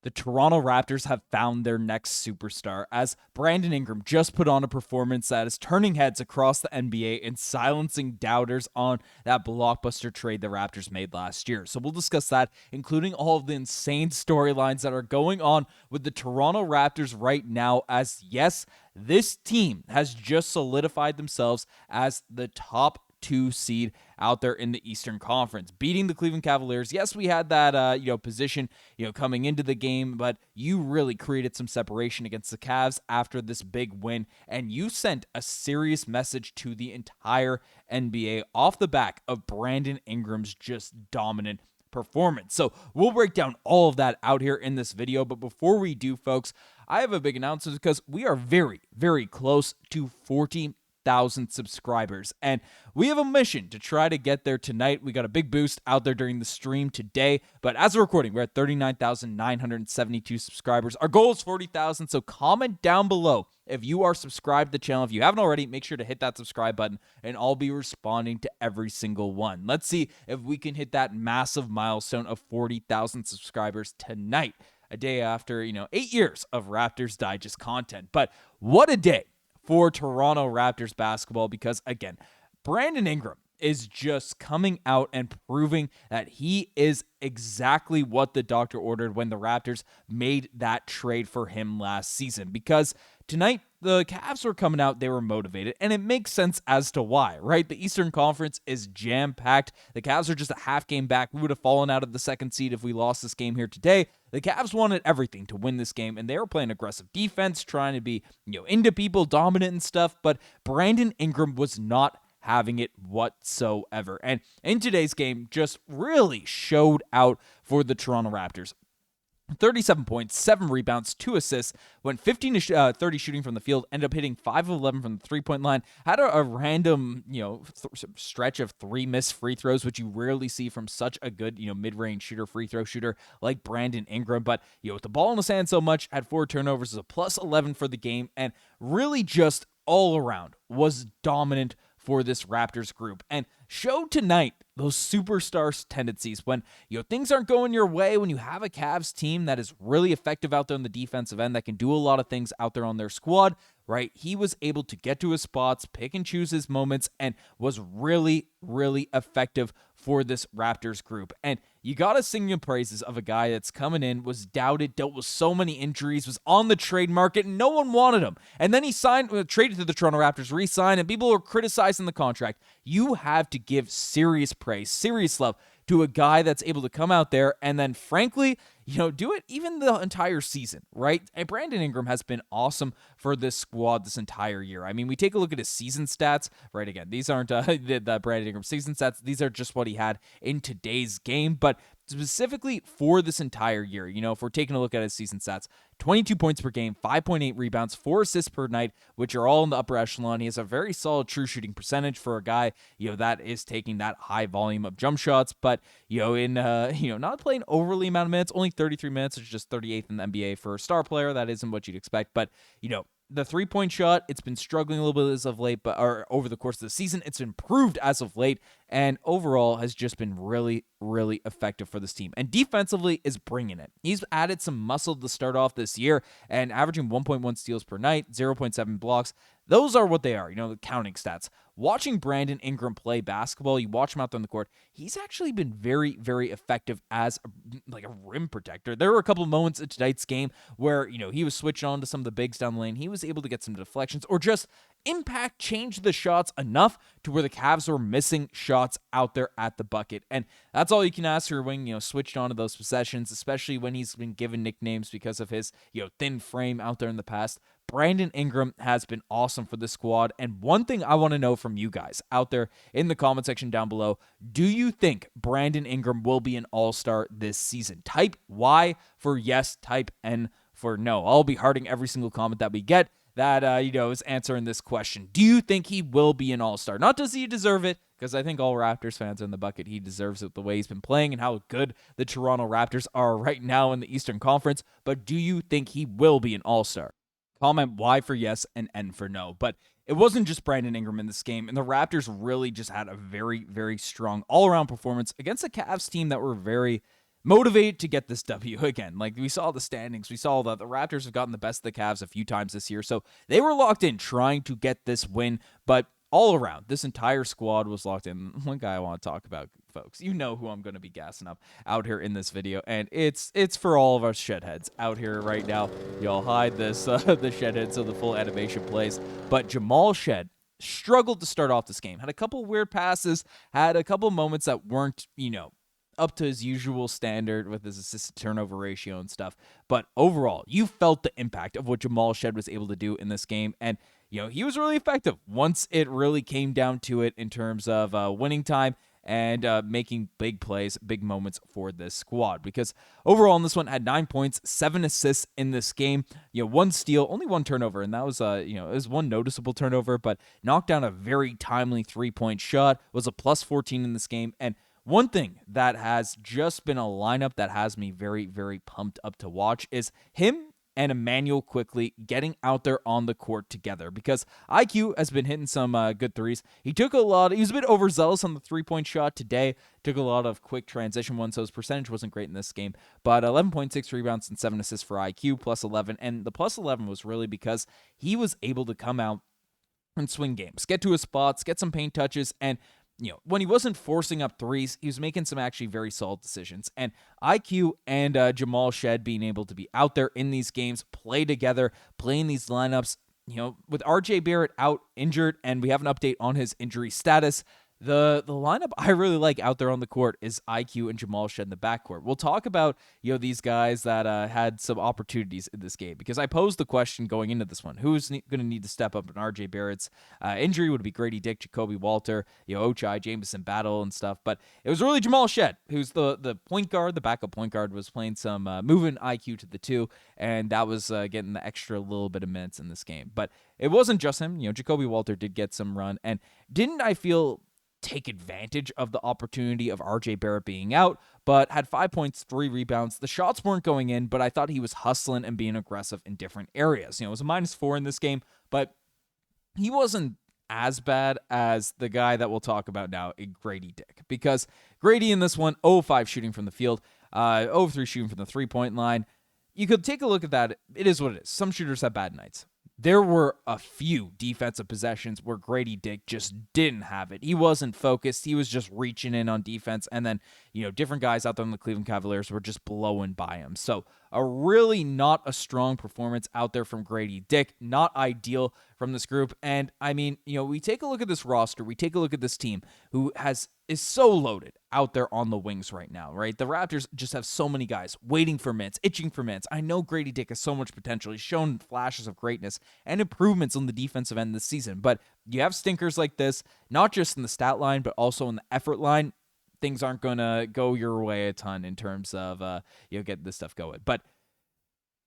The Toronto Raptors have found their next superstar as Brandon Ingram just put on a performance that is turning heads across the NBA and silencing doubters on that blockbuster trade the Raptors made last year. So we'll discuss that, including all of the insane storylines that are going on with the Toronto Raptors right now, as yes, this team has just solidified themselves as the top 2 seed out there in the Eastern Conference, beating the Cleveland Cavaliers. Yes, we had that position coming into the game, but you really created some separation against the Cavs after this big win, and you sent a serious message to the entire NBA off the back of Brandon Ingram's just dominant performance. So we'll break down all of that out here in this video, but before we do, folks, I have a big announcement because we are very, very close to 40,000 subscribers, and we have a mission to try to get there tonight. We got a big boost out there during the stream today, but as we're recording, we're at 39,972 subscribers. Our goal is 40,000, so comment down below if you are subscribed to the channel. If you haven't already, make sure to hit that subscribe button, and I'll be responding to every single one. Let's see if we can hit that massive milestone of 40,000 subscribers tonight, a day after 8 years of Raptors Digest content. But what a day for Toronto Raptors basketball, because again, Brandon Ingram is just coming out and proving that he is exactly what the doctor ordered when the Raptors made that trade for him last season. Because tonight, the Cavs were coming out, they were motivated, and it makes sense as to why, right? The Eastern Conference is jam-packed. The Cavs are just a half game back. We would have fallen out of the second seed if we lost this game here today. The Cavs wanted everything to win this game, and they were playing aggressive defense, trying to be, into people, dominant and stuff, but Brandon Ingram was not having it whatsoever. And in today's game, just really showed out for the Toronto Raptors. 37 points, 7 rebounds, 2 assists, went 15 to 30 shooting from the field, ended up hitting 5 of 11 from the three-point line, had a random, stretch of 3 missed free throws, which you rarely see from such a good, mid-range shooter, free throw shooter like Brandon Ingram. But, with the ball in his hand so much, had 4 turnovers, is a plus 11 for the game, and really just all around was dominant for this Raptors group, and showed tonight those superstar tendencies when things aren't going your way, when you have a Cavs team that is really effective out there on the defensive end, that can do a lot of things out there on their squad, right? He was able to get to his spots, pick and choose his moments, and was really, really effective for this Raptors group. And you gotta sing the praises of a guy that's coming in, was doubted, dealt with so many injuries, was on the trade market, and no one wanted him. And then he traded to the Toronto Raptors, re-signed, and people were criticizing the contract. You have to give serious praise, serious love to a guy that's able to come out there and then, frankly, do it even the entire season, right? And Brandon Ingram has been awesome for this squad this entire year. I mean, we take a look at his season stats, right? Again, these aren't the Brandon Ingram season stats. These are just what he had in today's game, but specifically for this entire year, if we're taking a look at his season stats, 22 points per game, 5.8 rebounds, 4 assists per night, which are all in the upper echelon. He has a very solid true shooting percentage for a guy, that is taking that high volume of jump shots, but, in, not playing overly amount of minutes, only 33 minutes, which is just 38th in the NBA for a star player. That isn't what you'd expect, but, the three-point shot, it's been struggling a little bit as of late, or over the course of the season, it's improved as of late, and overall has just been really, really effective for this team. And defensively is bringing it. He's added some muscle to start off this year, and averaging 1.1 steals per night, 0.7 blocks. Those are what they are, the counting stats. Watching Brandon Ingram play basketball, you watch him out there on the court, he's actually been very, very effective as a rim protector. There were a couple of moments in tonight's game where, he was switching on to some of the bigs down the lane. He was able to get some deflections or just change the shots enough to where the Cavs were missing shots out there at the bucket. And that's all you can ask for when, switched on to those possessions, especially when he's been given nicknames because of his, thin frame out there in the past. Brandon Ingram has been awesome for this squad. And one thing I want to know from you guys out there in the comment section down below, do you think Brandon Ingram will be an all-star this season? Type Y for yes, type N for no. I'll be hearting every single comment that we get that, is answering this question. Do you think he will be an all-star? Not does he deserve it, because I think all Raptors fans are in the bucket. He deserves it the way he's been playing and how good the Toronto Raptors are right now in the Eastern Conference. But do you think he will be an all-star? Comment Y for yes and N for no. But it wasn't just Brandon Ingram in this game, and the Raptors really just had a very, very strong all-around performance against a Cavs team that were very, motivated to get this W again. Like, we saw the standings. We saw that the Raptors have gotten the best of the Cavs a few times this year. So they were locked in trying to get this win. But all around, this entire squad was locked in. One guy I want to talk about, folks. You know who I'm going to be gassing up out here in this video. And it's for all of us Sheadheads out here right now. Y'all hide this, the Sheadheads so the full animation plays. But Jamal Shead struggled to start off this game. Had a couple weird passes. Had a couple moments that weren't, up to his usual standard with his assist turnover ratio and stuff. But overall, you felt the impact of what Jamal Shead was able to do in this game. And, he was really effective once it really came down to it in terms of winning time and making big plays, big moments for this squad. Because overall in this one, had 9 points, 7 assists in this game, 1 steal, only 1 turnover, and that was, it was 1 noticeable turnover, but knocked down a very timely 3-point shot, was a plus 14 in this game. And one thing that has just been a lineup that has me very, very pumped up to watch is him and Immanuel Quickley getting out there on the court together, because IQ has been hitting some good threes. He was a bit overzealous on the 3-point shot today, took a lot of quick transition ones, so his percentage wasn't great in this game, but 11.6 rebounds and 7 assists for IQ, plus 11, and the plus 11 was really because he was able to come out and swing games, get to his spots, get some paint touches, and when he wasn't forcing up threes, he was making some actually very solid decisions. And IQ and Jamal Shead being able to be out there in these games, play together, playing these lineups, with RJ Barrett out injured, and we have an update on his injury status. The lineup I really like out there on the court is IQ and Jamal Shead in the backcourt. We'll talk about these guys that had some opportunities in this game, because I posed the question going into this one: who's going to need to step up in RJ Barrett's injury? Would it be Gradey, Dick, Jakob, Walter, Ochai, Jameson, Battle, and stuff? But it was really Jamal Shead, who's the point guard, the backup point guard, was playing some moving IQ to the 2, and that was getting the extra little bit of minutes in this game. But it wasn't just him. Jakob Walter did get some run, and didn't I feel take advantage of the opportunity of RJ Barrett being out, but had 5 points, 3 rebounds. The shots weren't going in, but I thought he was hustling and being aggressive in different areas. It was a -4 in this game, but he wasn't as bad as the guy that we'll talk about now, Gradey Dick, because Gradey in this one, 0-5 shooting from the field, 0-3 shooting from the 3-point line. You could take a look at that. It is what it is. Some shooters have bad nights. There were a few defensive possessions where Gradey Dick just didn't have it. He wasn't focused. He was just reaching in on defense. And then, different guys out there on the Cleveland Cavaliers were just blowing by him. So a really not a strong performance out there from Gradey Dick. Not ideal from this group. And I mean, we take a look at this roster. We take a look at this team who is so loaded out there on the wings right now, right? The Raptors just have so many guys waiting for minutes, itching for minutes. I know Gradey Dick has so much potential. He's shown flashes of greatness and improvements on the defensive end this season. But you have stinkers like this, not just in the stat line, but also in the effort line. Things aren't going to go your way a ton in terms of, getting this stuff going. But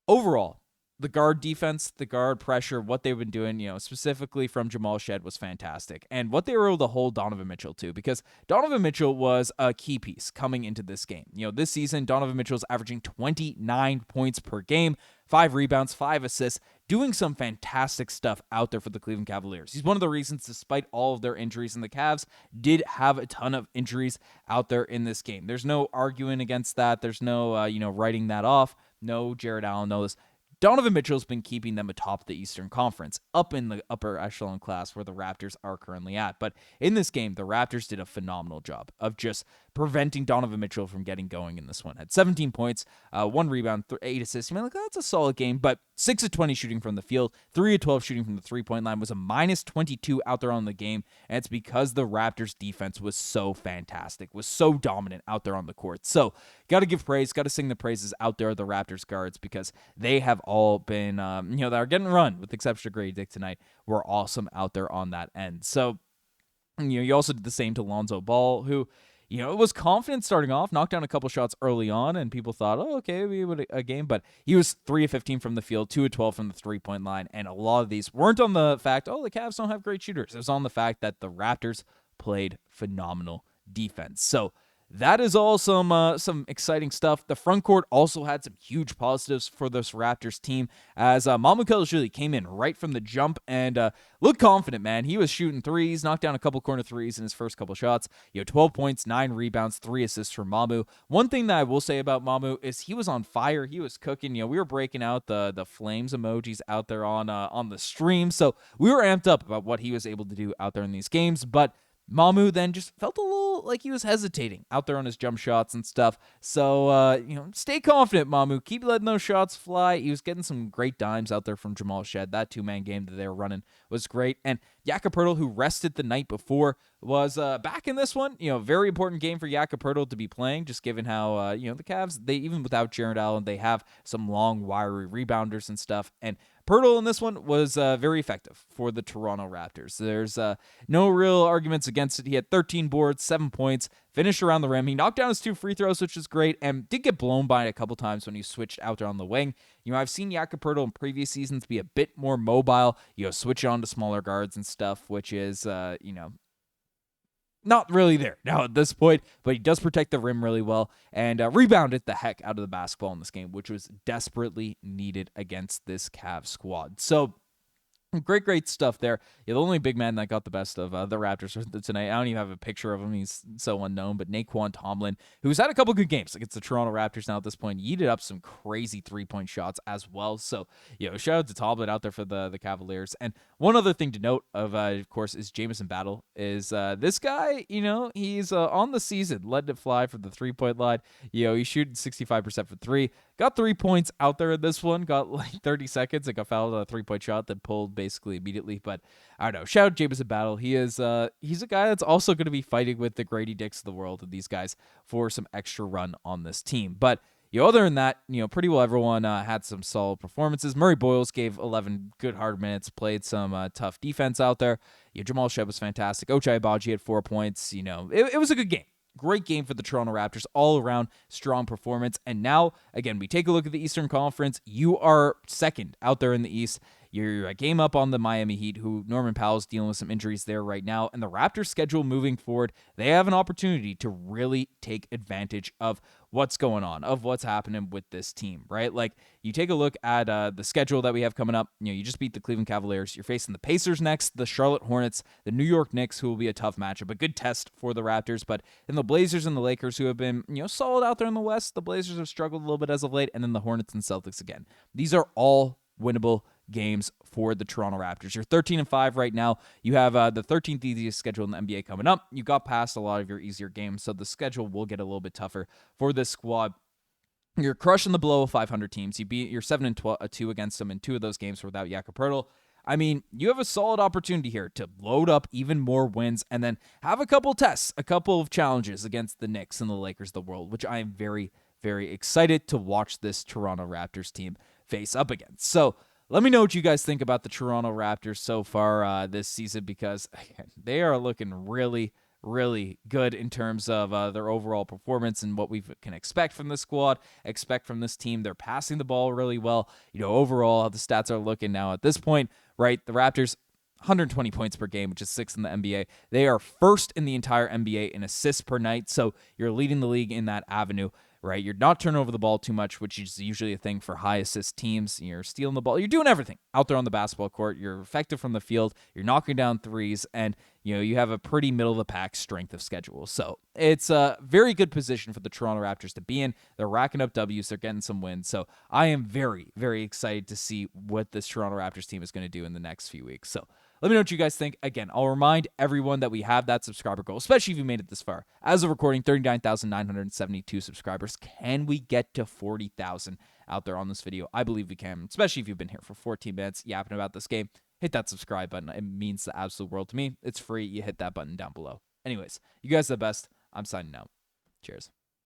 overall, the guard defense, the guard pressure, what they've been doing, specifically from Jamal Shead, was fantastic. And what they were able to hold Donovan Mitchell to, because Donovan Mitchell was a key piece coming into this game. This season, Donovan Mitchell's averaging 29 points per game, 5 rebounds, 5 assists, doing some fantastic stuff out there for the Cleveland Cavaliers. He's one of the reasons, despite all of their injuries, and the Cavs did have a ton of injuries out there in this game. There's no arguing against that. There's no, writing that off. No Jared Allen, no this. Donovan Mitchell's been keeping them atop the Eastern Conference, up in the upper echelon class where the Raptors are currently at. But in this game, the Raptors did a phenomenal job of just preventing Donovan Mitchell from getting going in this one. Had 17 points, 1 rebound, 8 assists. That's a solid game, but 6 of 20 shooting from the field, 3 of 12 shooting from the 3-point line, was a -22 out there on the game, and it's because the Raptors defense was so fantastic, was so dominant out there on the court. So, got to give praise, got to sing the praises out there of the Raptors guards, because they have all been, that are getting run, with the exception of Gradey Dick tonight, were awesome out there on that end. So, you also did the same to Lonzo Ball, who, was confident starting off, knocked down a couple shots early on, and people thought, okay, we would a game, but he was 3 of 15 from the field, 2 of 12 from the 3-point line, and a lot of these weren't on the fact, the Cavs don't have great shooters. It was on the fact that the Raptors played phenomenal defense. So that is all some exciting stuff. The front court also had some huge positives for this Raptors team as Mamu came in right from the jump and looked confident, man. He was shooting threes, knocked down a couple corner threes in his first couple shots. 12 points, 9 rebounds, 3 assists from Mamu. One thing that I will say about Mamu is he was on fire. He was cooking. We were breaking out the flames emojis out there on the stream, so we were amped up about what he was able to do out there in these games, but Mamu then just felt a little like he was hesitating out there on his jump shots and stuff. So, stay confident, Mamu. Keep letting those shots fly. He was getting some great dimes out there from Jamal Shead. That two-man game that they were running was great. And Jakob, who rested the night before, was back in this one. Very important game for Jakob to be playing, just given how, the Cavs, they even without Jarrett Allen, they have some long, wiry rebounders and stuff. And Poeltl in this one was very effective for the Toronto Raptors. There's no real arguments against it. He had 13 boards, 7 points, finished around the rim. He knocked down his 2 free throws, which is great, and did get blown by a couple times when he switched out there on the wing. I've seen Jakob in previous seasons be a bit more mobile, switch on to smaller guards and stuff, which is, not really there now at this point, but he does protect the rim really well and rebounded the heck out of the basketball in this game, which was desperately needed against this Cavs squad. So great stuff there. The only big man that got the best of the Raptors tonight, I don't even have a picture of him. He's so unknown, but Naquan Tomlin, who's had a couple good games against the Toronto Raptors now at this point, yeeted up some crazy three-point shots as well. So, shout out to Tomlin out there for the Cavaliers. And one other thing to note, of course, is Jamison Battle. Is this guy, he's on the season, letting it fly from the three-point line. He's shooting 65% for three. Got 3 points out there in this one. Got like 30 seconds. Like I fouled a three-point shot that pulled basically immediately. But I don't know. Shout out Jameson Battle. He's a guy that's also going to be fighting with the Gradey Dicks of the world and these guys for some extra run on this team. But other than that, pretty well everyone had some solid performances. Murray Boyles gave 11 good hard minutes, played some tough defense out there. Jamal Shead was fantastic. Ochai Agbaji had 4 points. It was a good game. Great game for the Toronto Raptors, all around strong performance. And now, again, we take a look at the Eastern Conference. You are second out there in the East. You're a game up on the Miami Heat, who Norman Powell's dealing with some injuries there right now. And the Raptors' schedule moving forward, they have an opportunity to really take advantage of what's going on, of what's happening with this team, right? Like, you take a look at the schedule that we have coming up. You just beat the Cleveland Cavaliers. You're facing the Pacers next, the Charlotte Hornets, the New York Knicks, who will be a tough matchup, a good test for the Raptors. But then the Blazers and the Lakers, who have been, solid out there in the West. The Blazers have struggled a little bit as of late, and then the Hornets and Celtics again. These are all winnable games for the Toronto Raptors. You're 13-5 right now. You have the 13th easiest schedule in the NBA coming up. You got past a lot of your easier games, so the schedule will get a little bit tougher for this squad. You're crushing the below 500 teams. You're 7-2 against them in 2 of those games without Jakob Poeltl. I mean, you have a solid opportunity here to load up even more wins and then have a couple tests, a couple of challenges against the Knicks and the Lakers of the world, which I am very, very excited to watch this Toronto Raptors team face up against. So let me know what you guys think about the Toronto Raptors so far this season, because again, they are looking really, really good in terms of their overall performance and what we can expect from this squad, expect from this team. They're passing the ball really well. Overall, how the stats are looking now at this point, right? The Raptors, 120 points per game, which is 6th in the NBA. They are first in the entire NBA in assists per night, so you're leading the league in that avenue, right? You're not turning over the ball too much, which is usually a thing for high assist teams. You're stealing the ball. You're doing everything out there on the basketball court. You're effective from the field. You're knocking down threes, and you have a pretty middle-of-the-pack strength of schedule. So it's a very good position for the Toronto Raptors to be in. They're racking up W's. They're getting some wins. So I am very, very excited to see what this Toronto Raptors team is going to do in the next few weeks. So let me know what you guys think. Again, I'll remind everyone that we have that subscriber goal, especially if you made it this far. As of recording, 39,972 subscribers. Can we get to 40,000 out there on this video? I believe we can, especially if you've been here for 14 minutes yapping about this game. Hit that subscribe button. It means the absolute world to me. It's free. You hit that button down below. Anyways, you guys are the best. I'm signing out. Cheers.